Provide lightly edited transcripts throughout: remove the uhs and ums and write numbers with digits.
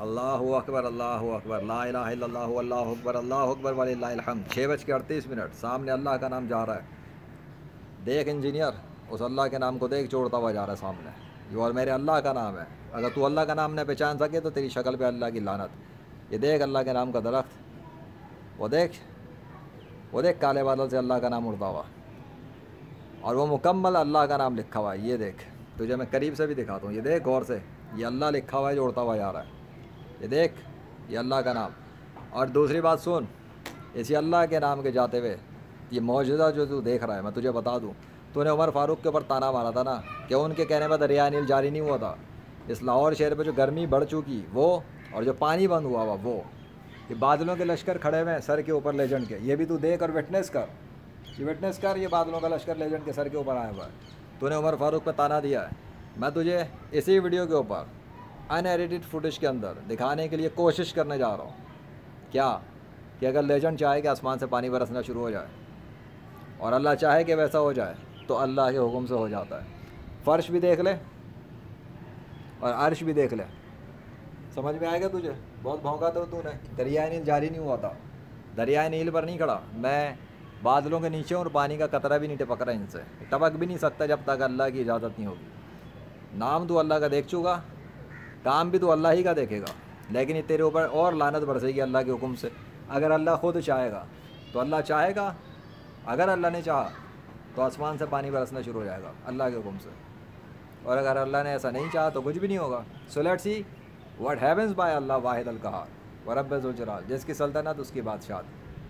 अल्लाहु अकबर ला इलाहा इल्लल्लाहु अल्लाहु अकबर वलिल्लाहिल हम्द। 6:38 सामने अल्लाह का नाम जा रहा है। देख इंजीनियर, उस अल्लाह के नाम को देख, जोड़ता हुआ जा रहा है सामने। ये और मेरे अल्लाह का नाम है। अगर तू अल्लाह का नाम न पहचान सके तो तेरी शक्ल पे अल्लाह की लानत। ये देख अल्लाह के नाम का दरख्त, वो देख, वो देख काले बादल से अल्लाह का नाम उड़ता हुआ, और वो मुकम्मल अल्लाह का नाम लिखा हुआ है। ये देख, तुझे मैं करीब से भी दिखाता हूँ। ये देख गौर से, ये अल्लाह लिखा हुआ है जो उड़ता हुआ जा रहा है। ये देख, ये अल्लाह का नाम। और दूसरी बात सुन, इसी अल्लाह के नाम के जाते हुए ये मौजूदा जो तू देख रहा है, मैं तुझे बता दूँ, तूने उमर फ़ारूक के ऊपर ताना मारा था ना कि उनके कहने पर दरिया नील जारी नहीं हुआ था। इस लाहौर शहर पे जो गर्मी बढ़ चुकी वो, और जो पानी बंद हुआ हुआ वो, ये बादलों के लश्कर खड़े हुए हैं सर के ऊपर लेजेंड के। ये भी तू देख और विटनेस कर, ये विटनेस कर, ये बादलों का लश्कर लेजेंड के सर के ऊपर आया हुआ है। तूने उमर फ़ारूक पर ताना दिया है। मैं तुझे इसी वीडियो के ऊपर अनएडिटेड फुटेज के अंदर दिखाने के लिए कोशिश करने जा रहा हूँ क्या, कि अगर लेजेंड चाहे कि आसमान से पानी बरसना शुरू हो जाए, और अल्लाह चाहे कि वैसा हो जाए, तो अल्लाह के हुक्म से हो जाता है। फ़र्श भी देख ले और अर्श भी देख ले, समझ में आएगा तुझे। बहुत भौंका था तूने। दरियाए नील जारी नहीं हुआ था, दरियाए नील पर नहीं खड़ा मैं, बादलों के नीचे, और पानी का कतरा भी नहीं टपक रहा इनसे, टपक भी नहीं सकता जब तक अल्लाह की इजाज़त नहीं होगी। नाम तो अल्लाह का देख चुका, काम भी तो अल्लाह ही का देखेगा, लेकिन ये तेरे ऊपर और लानत बरसेगी अल्लाह के हुक्म से। अगर अल्लाह ख़ुद चाहेगा तो अल्लाह चाहेगा, अगर अल्लाह ने चाहा तो आसमान से पानी बरसना शुरू हो जाएगा अल्लाह के हुक्म से, और अगर अल्लाह ने ऐसा नहीं चाहा तो कुछ भी नहीं होगा। So let's see what happens by Allah वाहिद अल कहार व रब्ब ज़ुल जलाल, जिसकी सल्तनत उसकी बादशाह।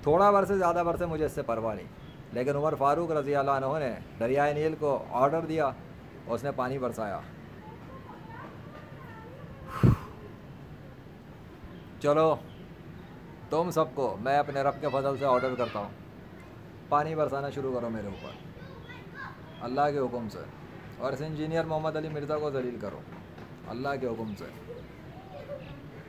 थोड़ा बरसे ज़्यादा बरसे मुझे इससे परवाह नहीं, लेकिन उमर फ़ारूक रज़ी अल्लाह अन्हु ने दरियाए नील को ऑर्डर दिया और उसने पानी बरसाया। चलो तुम सबको मैं अपने रब के फजल से ऑर्डर करता हूँ, पानी बरसाना शुरू करो मेरे ऊपर अल्लाह के हुक्म से, और इस इंजीनियर मोहम्मद अली मिर्ज़ा को जलील करो अल्लाह के हुक्म से,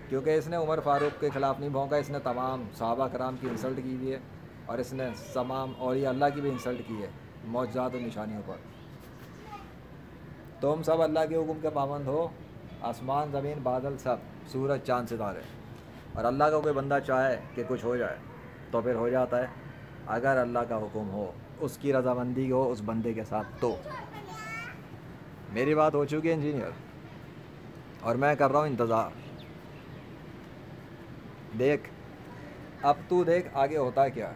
क्योंकि इसने उमर फ़ारूक के ख़िलाफ़ नहीं भौंका, इसने तमाम सहाबा कराम की इंसल्ट की हुई है, और इसने तमाम औलिया अल्लाह की भी इंसल्ट की है मौजज़ात और निशानियों पर। तुम सब अल्लाह के हुक्म के पाबंद हो, आसमान ज़मीन बादल सब, सूरज चाँद सितारे, और अल्लाह का कोई बंदा चाहे कि कुछ हो जाए तो फिर हो जाता है, अगर अल्लाह का हुक्म हो, उसकी रज़ामंदी हो उस बंदे के साथ। तो मेरी बात हो चुकी है इंजीनियर, और मैं कर रहा हूँ इंतज़ार। देख अब तू देख आगे होता है क्या,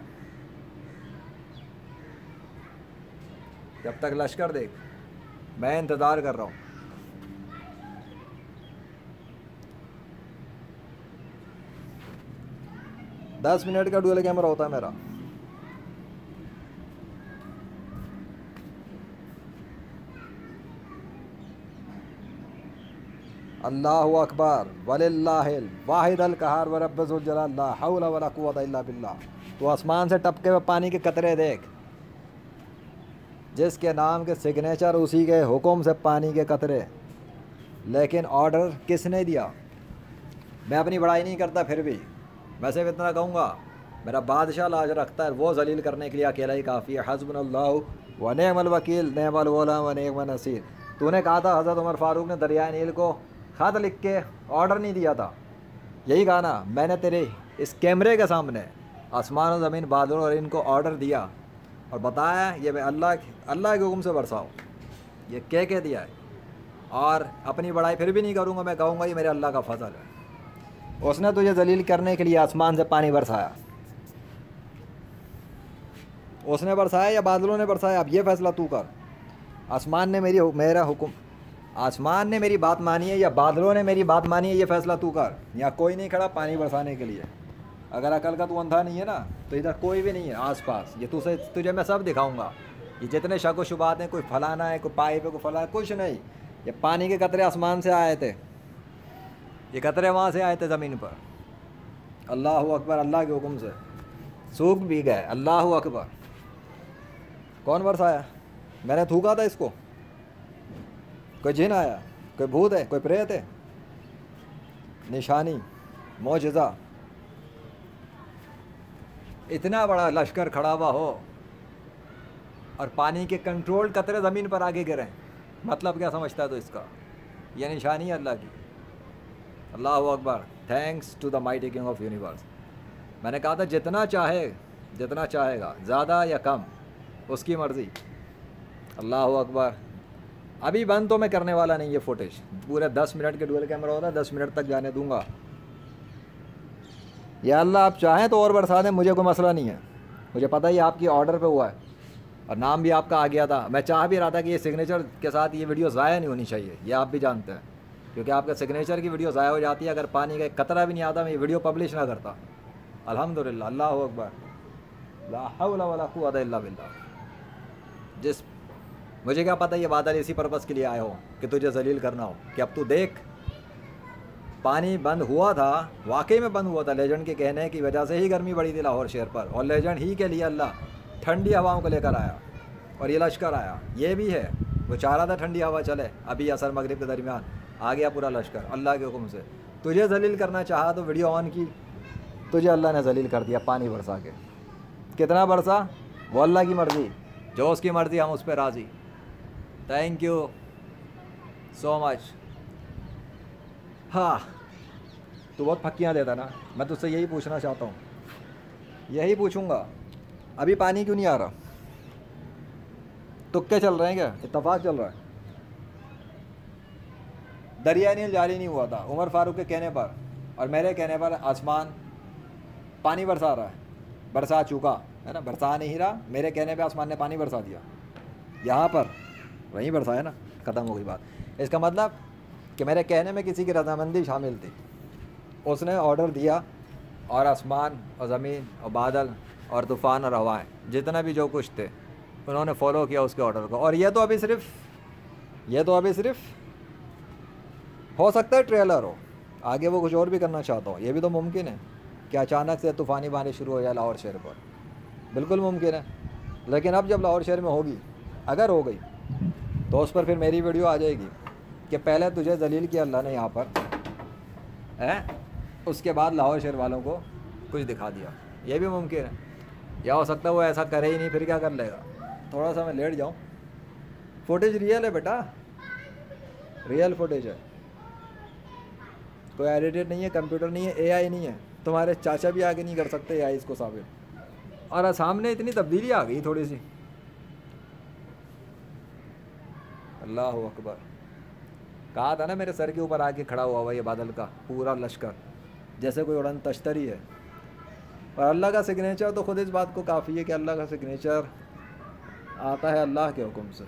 जब तक लश्कर देख, मैं इंतज़ार कर रहा हूँ। दस मिनट का डुअल कैमरा होता है मेरा। अल्लाहु अकबर वलिल्लाहिल वाहिदल कहार व रब्ब ज़ुल जलाल ला हौला वला कुव्वता इल्ला बिल्लाह। तो आसमान से टपके हुए पानी के कतरे देख, जिसके नाम के सिग्नेचर उसी के हुक्म से पानी के कतरे, लेकिन ऑर्डर किसने दिया। मैं अपनी बड़ाई नहीं करता, फिर भी मैं सिर्फ इतना कहूँगा, मेरा बादशाह लाज रखता है, वो जलील करने के लिए अकेला ही काफ़ी है। हस्बुनल्लाहु व निअमल वकील निअमल मौला व निअमन नसीर। तूने कहा था हज़रत उमर फ़ारूक ने दरियाए नील को ख़त लिख के ऑर्डर नहीं दिया था, यही कहा ना मैंने तेरे इस कैमरे के सामने, आसमान और ज़मीन बादलों और इनको ऑर्डर दिया और बताया ये मैं अल्लाह के हुक्म से बरसाओ, ये कह दिया है। और अपनी बड़ाई फिर भी नहीं करूँगा, मैं कहूँगा ये मेरे अल्लाह का फजल है, उसने तुझे जलील करने के लिए आसमान से पानी बरसाया। उसने बरसाया या बादलों ने बरसाया, अब ये फैसला तू कर। आसमान ने मेरा हुक्म, आसमान ने मेरी बात मानी है या बादलों ने मेरी बात मानी है, ये फैसला तू कर। यहाँ कोई नहीं खड़ा पानी बरसाने के लिए। अगर अकल का तू अंधा नहीं है ना, तो इधर कोई भी नहीं है आसपास। ये तुझे मैं सब दिखाऊंगा, ये जितने शक व शुबात हैं, कोई फलाना है, कोई पाइप है, कोई फलाना, कुछ नहीं। ये पानी के कतरे आसमान से आए थे, ये कतरे वहाँ से आए थे ज़मीन पर। अल्लाहु अकबर, अल्लाह के हुक्म से सूख भी गए। अल्लाहु अकबर। कौन बरसाया? मैंने थूका था इसको? कोई जिन आया, कोई भूत है, कोई प्रेत है? निशानी, मौजज़ा, इतना बड़ा लश्कर खड़ा हुआ हो और पानी के कंट्रोल कतरे ज़मीन पर आगे गिरे, मतलब क्या समझता है तो इसका? यह निशानी है अल्लाह की। अल्लाह अकबर, thanks to the mighty king of universe. मैंने कहा था जितना चाहे, जितना चाहेगा, ज़्यादा या कम उसकी मर्ज़ी। अल्लाह अकबर। अभी बंद तो मैं करने वाला नहीं ये फुटेज, पूरे 10 मिनट के डुअल कैमरा होता है, 10 मिनट तक जाने दूंगा। या अल्लाह आप चाहें तो और बरसा दें, मुझे कोई मसला नहीं है। मुझे पता ही आपकी ऑर्डर पे हुआ है और नाम भी आपका आ गया था। मैं चाह भी रहा था कि ये सिग्नेचर के साथ ये वीडियो ज़ाया नहीं होनी चाहिए, ये आप भी जानते हैं, क्योंकि आपका सिग्नेचर की वीडियो ज़ाया हो जाती है। अगर पानी का एक कतरा भी नहीं आता मैं ये वीडियो पब्लिश ना करता। अल्हम्दुलिल्लाह, अल्लाह अकबर, ला हौला वला कुव्वता इल्ला बिल्लाह। जिस मुझे क्या पता ये बादल इसी पर्पज़ के लिए आए हो कि तुझे जलील करना हो, कि अब तू देख पानी बंद हुआ था, वाकई में बंद हुआ था। लेजेंड के कहने की वजह से ही गर्मी बढ़ी थी लाहौर शहर पर, और लेजेंड ही के लिए अल्लाह ठंडी हवाओं को लेकर आया और ये लश्कर आया। ये भी है, वो चाह रहा था ठंडी हवा चले, अभी असर मगरिब के दरमियान आ गया पूरा लश्कर अल्लाह के हुक्म से। तुझे जलील करना चाहा तो वीडियो ऑन की, तुझे अल्लाह ने जलील कर दिया पानी बरसा के। कितना बरसा वो अल्लाह की मर्ज़ी, जो उसकी मर्ज़ी हम उस पर राज़ी। Thank you so much. हाँ, तो बहुत फक्कियाँ देता ना, मैं तुझसे यही पूछना चाहता हूँ, यही पूछूंगा, अभी पानी क्यों नहीं आ रहा? तुक्के चल रहे हैं क्या? इत्तफाक चल रहा है? दरिया नील जारी नहीं हुआ था उमर फारूक के कहने पर और मेरे कहने पर आसमान पानी बरसा रहा है, बरसा चुका है ना, बरसा नहीं रहा, मेरे कहने पे आसमान ने पानी बरसा दिया। यहाँ पर वहीं बरसाया ना, ख़त्म हो गई बात। इसका मतलब कि मेरे कहने में किसी की रजामंदी शामिल थी, उसने ऑर्डर दिया और आसमान और ज़मीन और बादल और तूफ़ान और हवाएं जितना भी जो कुछ थे उन्होंने फॉलो किया उसके ऑर्डर को। और ये तो अभी सिर्फ हो सकता है ट्रेलर हो, आगे वो कुछ और भी करना चाहता हो, ये भी तो मुमकिन है कि अचानक से तूफ़ानी बारिश शुरू हो जाए लाहौर शहर पर, बिल्कुल मुमकिन है। लेकिन अब जब लाहौर शहर में होगी, अगर हो गई तो उस पर फिर मेरी वीडियो आ जाएगी कि पहले तुझे जलील किया अल्लाह ने यहाँ पर है, उसके बाद लाहौर शहर वालों को कुछ दिखा दिया। ये भी मुमकिन है, या हो सकता है वो ऐसा करे ही नहीं, फिर क्या कर लेगा। थोड़ा सा मैं लेट जाऊँ, फुटेज रियल है बेटा, रियल फुटेज है, कोई एडिटेड नहीं है, कंप्यूटर नहीं है, एआई नहीं है, तुम्हारे चाचा भी आगे नहीं कर सकते एआई इसको साबित। और सामने इतनी तब्दीली आ गई थोड़ी सी, अल्लाह अकबर। कहा था ना मेरे सर के ऊपर आके खड़ा हुआ ये बादल का पूरा लश्कर, जैसे कोई उड़न तश्तरी है। और अल्लाह का सिग्नेचर तो खुद इस बात को काफ़ी है कि अल्लाह का सिग्नेचर आता है अल्लाह के हुक्म से।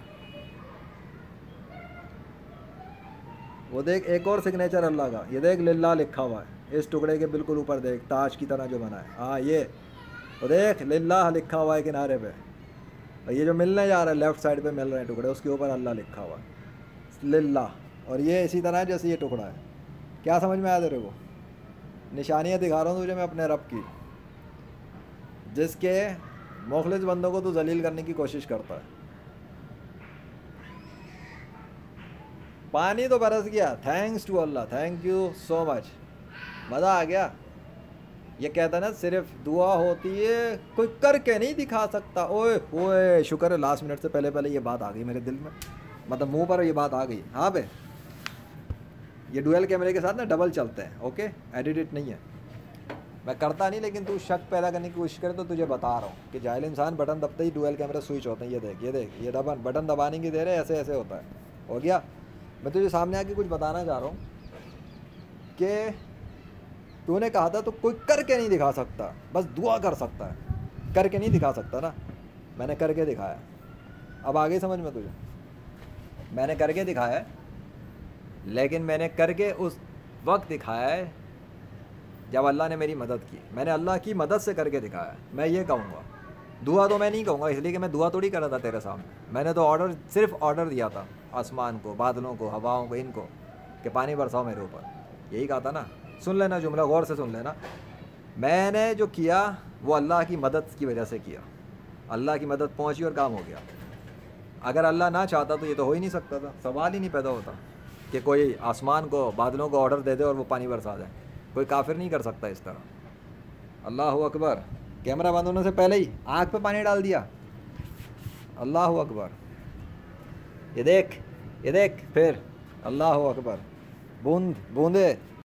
वो देख एक और सिग्नेचर अल्लाह का, ये देख लिल्लाह लिखा हुआ है इस टुकड़े के बिल्कुल ऊपर, देख ताज की तरह जो बना है, हाँ ये वो देख लिल्लाह लिखा हुआ है किनारे पे। और ये जो मिलने जा रहा है लेफ़्ट साइड पे मिल रहे हैं टुकड़े, उसके ऊपर अल्लाह लिखा हुआ है लिल्लाह। और ये इसी तरह है जैसे ये टुकड़ा है। क्या समझ में आया तेरे को? निशानियाँ दिखा रहा हूँ तुझे मैं अपने रब की, जिसके मुखलिस बंदों को तू जलील करने की कोशिश करता है। पानी तो बरस गया, thanks to Allah, thank you so much, मज़ा आ गया। ये कहता ना सिर्फ दुआ होती है, कोई करके नहीं दिखा सकता। ओए ओए शुक्र है लास्ट मिनट से पहले ये बात आ गई मेरे दिल में, मतलब मुंह पर ये बात आ गई। हाँ बे, ये डुअल कैमरे के साथ ना डबल चलते हैं, ओके, एडिटेड नहीं है। मैं करता नहीं, लेकिन तू शक पैदा करने की कोशिश करे तो तुझे बता रहा हूँ कि जाहिल इंसान बटन दबते ही डुअल कैमरा स्विच होते हैं। ये देख, ये देख, ये बटन दबाने की देर है, ऐसे ऐसे होता है। हो गया। मैं तुझे सामने आके कुछ बताना चाह रहा हूँ कि तूने कहा था तो कोई करके नहीं दिखा सकता, बस दुआ कर सकता है, करके नहीं दिखा सकता ना। मैंने करके दिखाया, अब आगे समझ में तुझे, मैंने करके दिखाया है, लेकिन मैंने करके उस वक्त दिखाया है जब अल्लाह ने मेरी मदद की। मैंने अल्लाह की मदद से करके दिखाया। मैं ये कहूँगा, दुआ तो मैं नहीं कहूँगा, इसलिए कि मैं दुआ थोड़ी कर रहा था तेरे सामने। मैंने तो सिर्फ ऑर्डर दिया था आसमान को, बादलों को, हवाओं को, इनको कि पानी बरसाओ मेरे ऊपर, यही कहा था ना। सुन लेना जुमला, गौर से सुन लेना। मैंने जो किया वो अल्लाह की मदद की वजह से किया, अल्लाह की मदद पहुँची और काम हो गया। अगर अल्लाह ना चाहता तो ये तो हो ही नहीं सकता था, सवाल ही नहीं पैदा होता कि कोई आसमान को, बादलों को ऑर्डर दे दे और वो पानी बरसा जाए। कोई काफिर नहीं कर सकता इस तरह। अल्लाह अकबर। कैमरा बंद होने से पहले ही आँख पे पानी डाल दिया, अल्लाह अकबर। ये देख, ये देख, फिर अल्लाह अकबर, बूंद बूंदे